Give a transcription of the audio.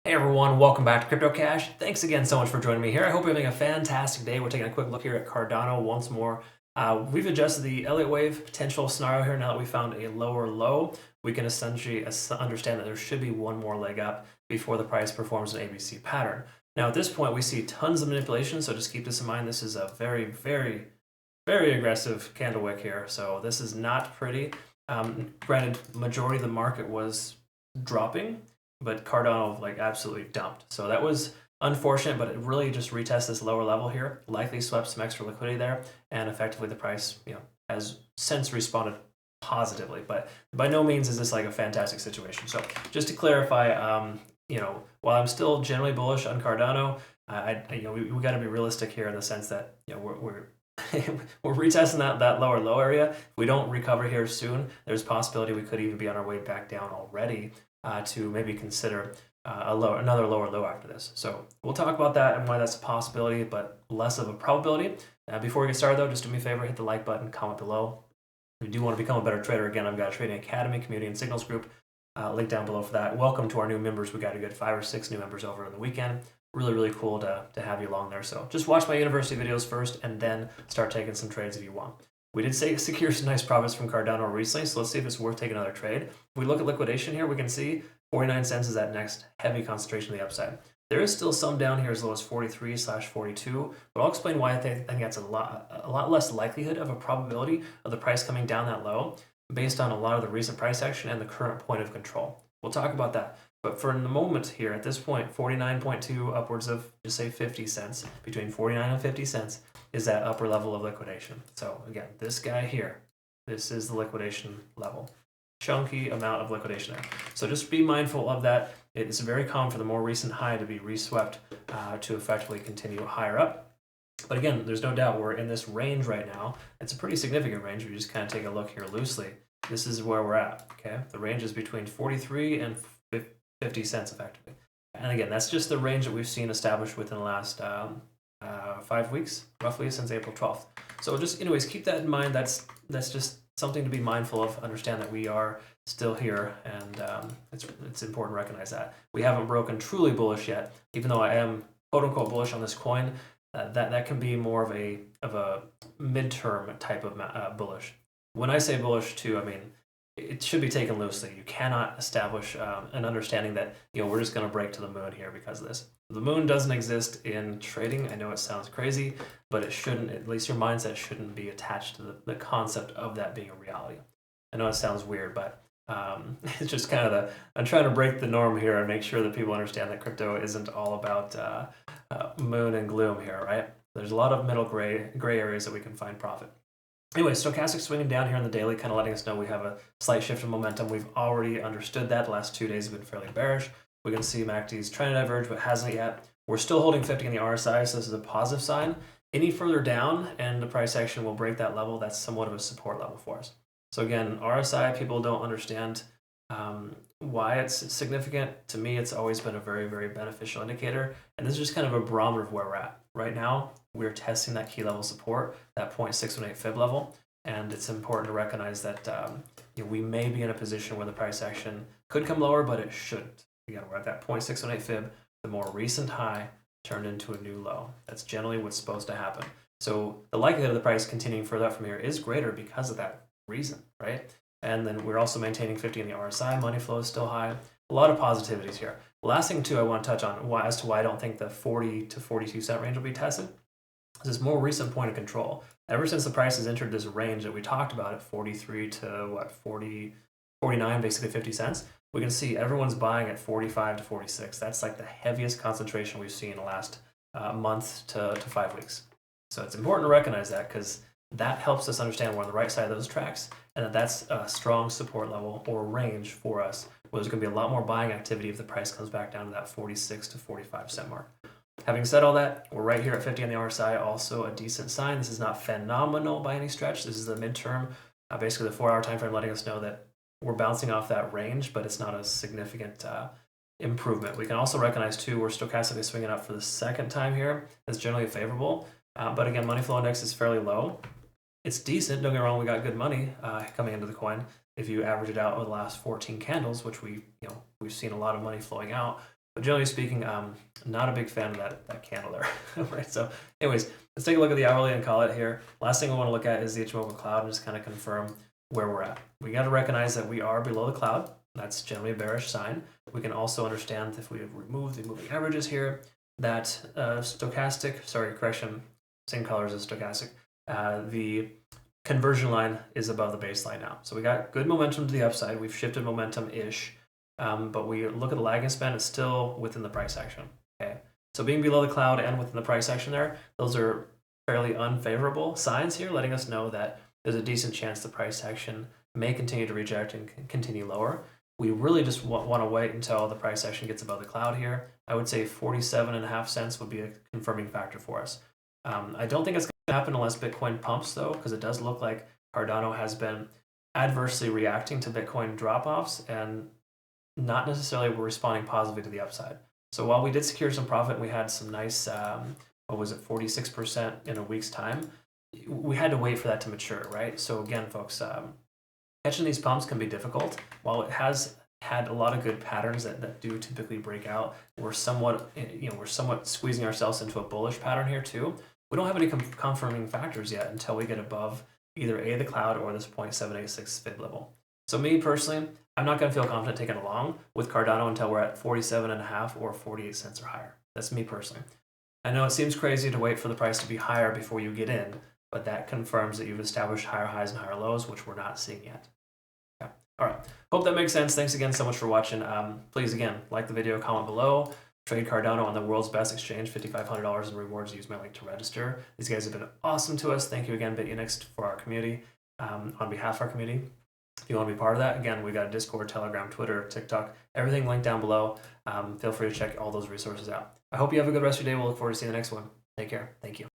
Hey everyone, welcome back to CryptoCache. Thanks again so much for joining me here. I hope you're having a fantastic day. We're taking a quick look here at Cardano once more. We've adjusted the Elliott wave potential scenario here. Now that we found a lower low, we can essentially understand that there should be one more leg up before the price performs an ABC pattern. Now at this point, we see tons of manipulation, so just keep this in mind. This is a very, very, very aggressive candle wick here, so this is not pretty. Granted, majority of the market was dropping, but Cardano absolutely dumped. So that was unfortunate, but it really just retests this lower level here, likely swept some extra liquidity there, and effectively the price has since responded positively. But by no means is this like a fantastic situation. So just to clarify, while I'm still generally bullish on Cardano, we got to be realistic here in the sense that we're we're retesting that lower low area. If we don't recover here soon, there's a possibility we could even be on our way back down already to maybe consider another lower low after this. So we'll talk about that and why that's a possibility, but less of a probability. Before we get started though, just do me a favor, hit the like button, comment below. If you do want to become a better trader, again, I've got a trading academy, community, and signals group. Link down below for that. Welcome to our new members. We got a good 5 or 6 new members over on the weekend. Really, really cool to have you along there. So just watch my university videos first and then start taking some trades if you want. We did secure some nice profits from Cardano recently, so let's see if it's worth taking another trade. If we look at liquidation here, we can see 49 cents is that next heavy concentration of the upside. There is still some down here as low as 43/42, but I'll explain why I think that's a lot less likelihood of a probability of the price coming down that low based on a lot of the recent price action and the current point of control. We'll talk about that. But for the moment here, at this point, 49.2 upwards of, just say 50 cents, between 49 and 50 cents is that upper level of liquidation. So again, this guy here, this is the liquidation level. Chunky amount of liquidation there. So just be mindful of that. It's very common for the more recent high to be reswept to effectively continue higher up. But again, there's no doubt we're in this range right now. It's a pretty significant range. We just kind of take a look here loosely. This is where we're at, okay? The range is between 43 and 50 cents effectively. And again, that's just the range that we've seen established within the last 5 weeks, roughly since April 12th. So just anyways, keep that in mind. That's just something to be mindful of. Understand that we are still here, and it's important to recognize that. We haven't broken truly bullish yet, even though I am quote unquote bullish on this coin. That can be more of a midterm type of bullish. When I say bullish too, I mean it should be taken loosely. You cannot establish an understanding that we're just going to break to the moon here because of this. The moon doesn't exist in trading. I know it sounds crazy, but it shouldn't. At least your mindset shouldn't be attached to the concept of that being a reality. I know it sounds weird, but it's just kind of I'm trying to break the norm here and make sure that people understand that crypto isn't all about moon and gloom here, right? There's a lot of middle gray areas that we can find profit. Anyway, stochastic swinging down here on the daily, kind of letting us know we have a slight shift in momentum. We've already understood that. The last 2 days have been fairly bearish. We can see MACD's trying to diverge, but hasn't yet. We're still holding 50 in the RSI, so this is a positive sign. Any further down, and the price action will break that level. That's somewhat of a support level for us. So again, RSI, people don't understand why it's significant. To me, it's always been a very, very beneficial indicator. And this is just kind of a barometer of where we're at. Right now, we're testing that key level support, that 0.618 fib level. And it's important to recognize that we may be in a position where the price action could come lower, but it shouldn't. Again, we're at that 0.618 fib. The more recent high turned into a new low. That's generally what's supposed to happen. So the likelihood of the price continuing further up from here is greater because of that reason, right? And then we're also maintaining 50 in the RSI. Money flow is still high. A lot of positivities here. The last thing too I want to touch on as to why I don't think the 40 to 42 cent range will be tested is this more recent point of control. Ever since the price has entered this range that we talked about at 43 to 49, basically 50 cents, we can see everyone's buying at 45 to 46. That's like the heaviest concentration we've seen in the last month to 5 weeks. So it's important to recognize that because that helps us understand we're on the right side of those tracks and that's a strong support level or range for us where there's going to be a lot more buying activity if the price comes back down to that 46 to 45 cent mark. Having said all that, we're right here at 50 on the RSI, also a decent sign. This is not phenomenal by any stretch. This is the midterm, basically the 4-hour time frame letting us know that we're bouncing off that range, but it's not a significant improvement. We can also recognize too, we're stochastically swinging up for the second time here. That's generally favorable. But again, money flow index is fairly low. It's decent, don't get me wrong, we got good money coming into the coin. If you average it out over the last 14 candles, which we've seen a lot of money flowing out, But generally speaking, not a big fan of that candle there. Right. So anyways, let's take a look at the hourly and call it here. Last thing we want to look at is the Ichimoku cloud and just kind of confirm where we're at. We got to recognize that we are below the cloud. That's generally a bearish sign. We can also understand if we remove the moving averages here, that stochastic, sorry, correction, same colors as stochastic, the conversion line is above the baseline now. So we got good momentum to the upside. We've shifted momentum-ish, but we look at the lagging span, it's still within the price action. Okay, so being below the cloud and within the price action there, those are fairly unfavorable signs here, letting us know that there's a decent chance the price action may continue to reject and continue lower. We really just want to wait until the price action gets above the cloud here. I would say 47.5 cents would be a confirming factor for us. I don't think it's going to happen unless Bitcoin pumps, though, because it does look like Cardano has been adversely reacting to Bitcoin drop-offs and not necessarily responding positively to the upside. So while we did secure some profit, we had some nice, 46% in a week's time, we had to wait for that to mature, right? So again, folks, catching these pumps can be difficult. While it has had a lot of good patterns that do typically break out, we're somewhat squeezing ourselves into a bullish pattern here too. We don't have any confirming factors yet until we get above either the cloud or this 0.786 fib level. So me personally, I'm not going to feel confident taking it long with Cardano until we're at 47.5 or 48 cents or higher. That's me personally. I know it seems crazy to wait for the price to be higher before you get in, but that confirms that you've established higher highs and higher lows, which we're not seeing yet. Yeah. All right. Hope that makes sense. Thanks again so much for watching. Please, again, like the video, comment below. Trade Cardano on the world's best exchange, $5,500 in rewards. Use my link to register. These guys have been awesome to us. Thank you again, BitUnix, for our community, on behalf of our community. If you want to be part of that, again, we got a Discord, Telegram, Twitter, TikTok, everything linked down below. Feel free to check all those resources out. I hope you have a good rest of your day. We'll look forward to seeing the next one. Take care. Thank you.